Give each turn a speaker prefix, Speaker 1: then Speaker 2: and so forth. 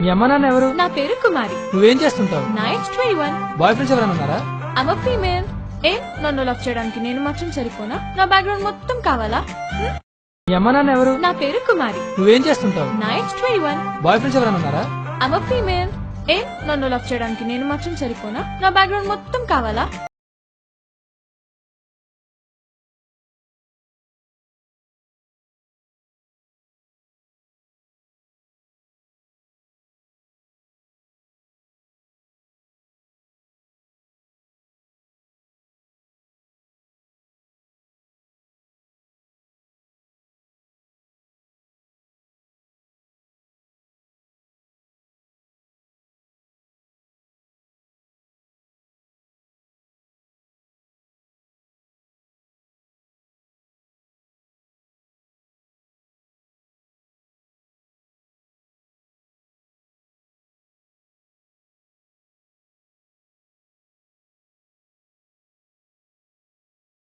Speaker 1: మీ అమ్మ నాన్న ఎవరు?
Speaker 2: నా పేరు కుమారి.
Speaker 1: నువ్వేం చేస్తుంటావు?
Speaker 2: నా ఏజ్ 21.
Speaker 1: బాయ్ ఫ్రెండ్స్ ఎవరైనా ఉన్నారా?
Speaker 2: I'm a female. నన్ను లవ్ చేయడానికి నేను మాత్రం సరిపోనా? నా బ్యాక్గ్రౌండ్ మొత్తం కావాలా?
Speaker 1: మీ అమ్మ నాన్న ఎవరు?
Speaker 2: నా పేరు కుమారి.
Speaker 1: నువ్వేం చేస్తుంటావు?
Speaker 2: నా ఏజ్ 21.
Speaker 1: బాయ్ ఫ్రెండ్స్ ఎవరైనా ఉన్నారా?
Speaker 2: I'm a female. నన్ను లవ్ చేయడానికి నేను మాత్రం సరిపోనా? నా బ్యాక్గ్రౌండ్ మొత్తం కావాలా?